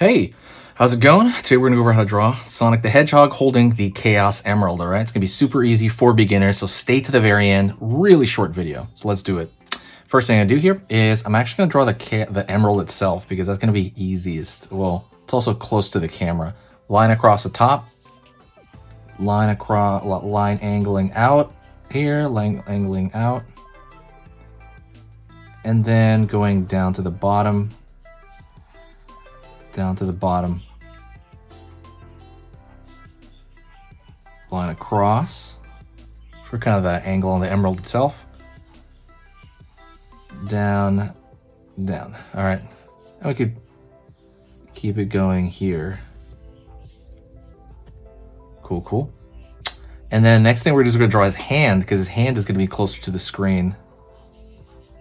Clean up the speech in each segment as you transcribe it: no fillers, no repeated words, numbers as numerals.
Hey, how's it going? Today we're gonna go over how to draw Sonic the Hedgehog holding the Chaos Emerald, all right? It's gonna be super easy for beginners, so stay to the very end. Really short video, so let's do it. First thing I do here is I'm actually gonna draw the emerald itself because that's gonna be easiest. Well, it's also close to the camera. Line across the top, line angling out here, line angling out, and then going down to the bottom, line across for kind of the angle on the emerald itself. Down. All right. And we could keep it going here. Cool. And then next thing we're just going to draw his hand, because his hand is going to be closer to the screen.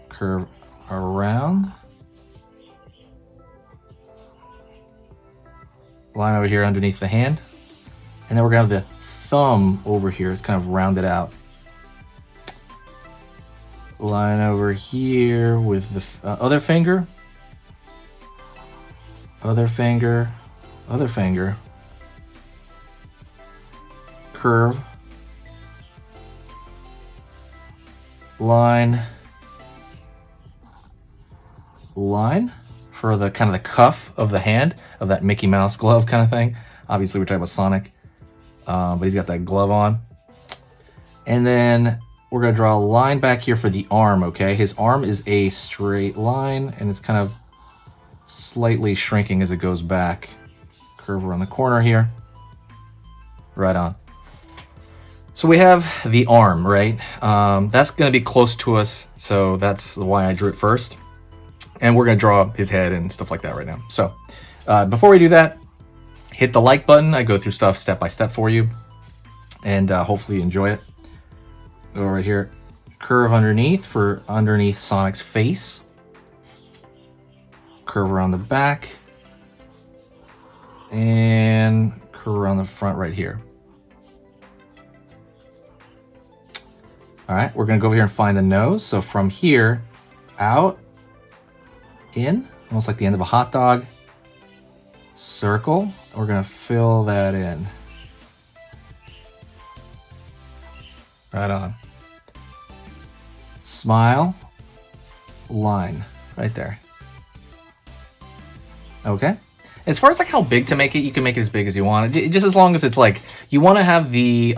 Curve around. Line over here underneath the hand. And then we're going to have the thumb over here. It's kind of rounded out. Line over here with the other finger. Other finger. Curve. Line for the kind of the cuff of the hand of that Mickey Mouse glove kind of thing. Obviously we're talking about Sonic, but he's got that glove on. And then we're gonna draw a line back here for the arm, okay? His arm is a straight line and it's kind of slightly shrinking as it goes back. Curve around the corner here. Right on. So we have the arm, right? That's gonna be close to us, so that's why I drew it first. And we're gonna draw his head and stuff like that right now. So before we do that, hit the like button. I go through stuff step by step for you, and hopefully you enjoy it. Go right here, curve underneath for underneath Sonic's face. Curve around the back, and curve around the front right here. All right, we're gonna go over here and find the nose. So from here, out, in, almost like the end of a hot dog. Circle, we're gonna fill that in. Right on. Smile, line, right there. Okay. As far as like how big to make it, you can make it as big as you want. Just as long as it's like, you want to have the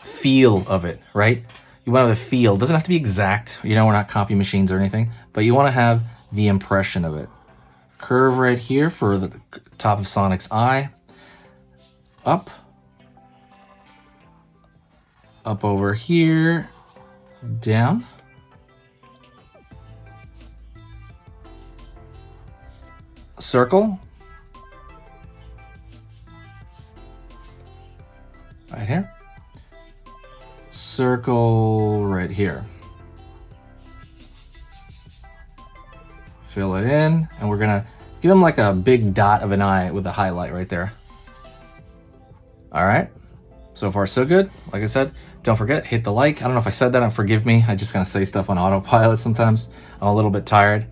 feel of it, right? You want to have the feel. It doesn't have to be exact. You know, we're not copy machines or anything, but you want to have the impression of it. Curve right here for the top of Sonic's eye. Up over here, down. Circle. Right here. Circle right here. Fill it in, and we're gonna give him like a big dot of an eye with a highlight right there. All right, so far so good. Like I said, don't forget, hit the like. I don't know if I said that, and forgive me. I just kind of say stuff on autopilot sometimes. I'm a little bit tired.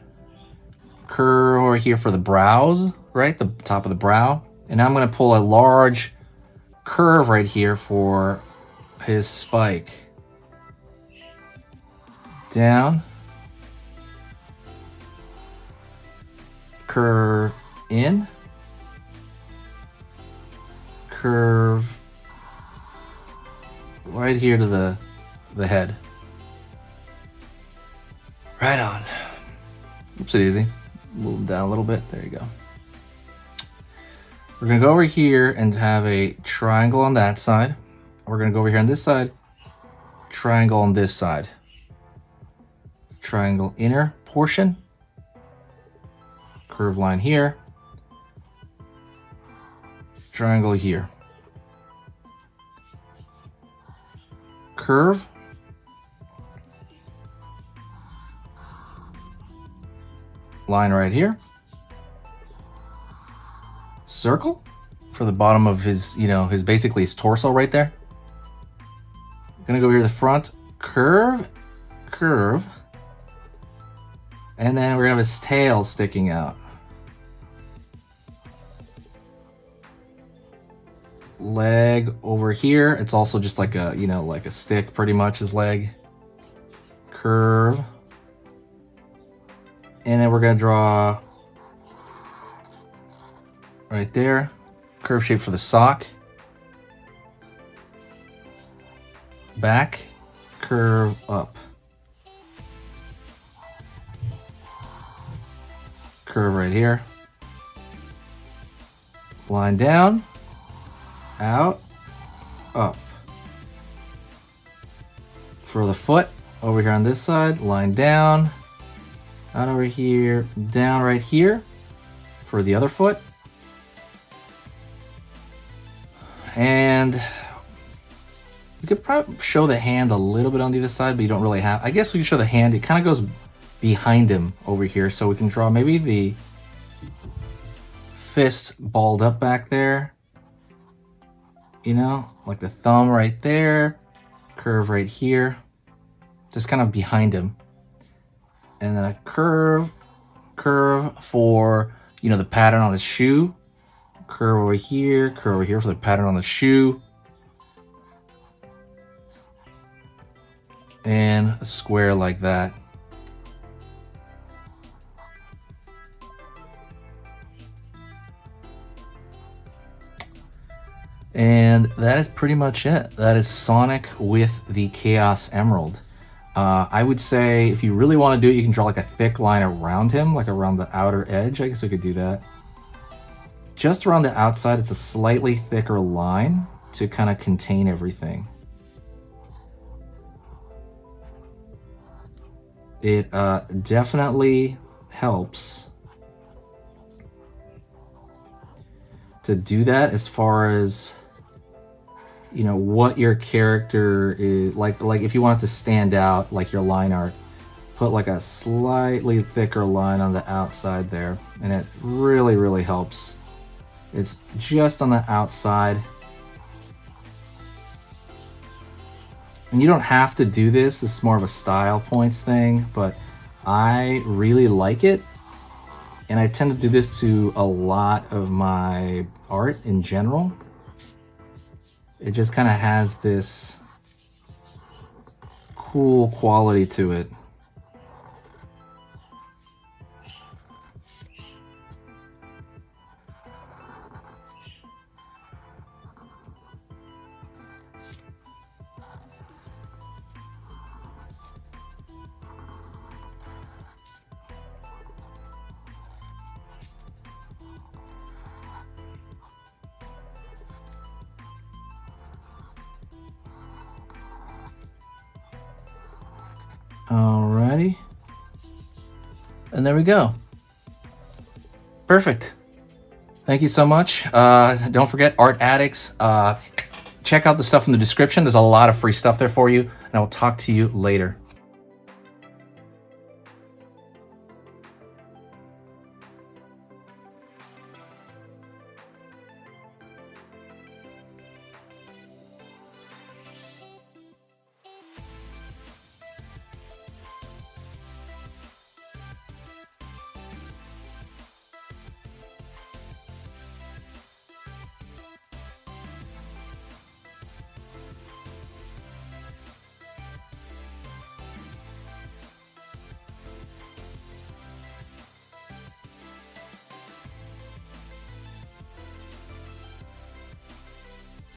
Curve over here for the brows, right? The top of the brow. And now I'm gonna pull a large curve right here for his spike. Down. Curve in. Curve right here to the head. Right on. Oops, it easy. Move them down a little bit. There you go. We're gonna go over here and have a triangle on that side. We're gonna go over here on this side. Triangle on this side. Triangle inner portion. Curve line here. Triangle here. Curve. Line right here. Circle for the bottom of his, basically his torso right there. Gonna go here to the front. Curve. And then we're gonna have his tail sticking out. leg over here. It's also just like a, you know, like a stick, pretty much his leg. Curve. And then we're gonna draw right there, curve shape for the sock. Back, curve up. Curve right here. Line down, out, up. For the foot, over here on this side, line down, out over here, down right here for the other foot. And we could probably show the hand a little bit on the other side, but you don't really have. I guess we can show the hand. It kind of goes behind him over here, so we can draw maybe the fist balled up back there. You know, like the thumb right there, curve right here, just kind of behind him. And then a curve for, you know, the pattern on his shoe. Curve over here for the pattern on the shoe. And a square like that. And that is pretty much it. That is Sonic with the Chaos Emerald. I would say if you really want to do it, you can draw like a thick line around him, like around the outer edge. I guess we could do that. Just around the outside, it's a slightly thicker line to kind of contain everything. It definitely helps to do that as far as, you know, what your character is like if you want it to stand out, like your line art, put like a slightly thicker line on the outside there, and it really helps. It's just on the outside, and you don't have to do this. This is more of a style points thing, but I really like it, and I tend to do this to a lot of my art in general. It just kind of has this cool quality to it. Alrighty. And there we go. Perfect. Thank you so much. Don't forget, Art Addicts. Check out the stuff in the description. There's a lot of free stuff there for you, and I will talk to you later.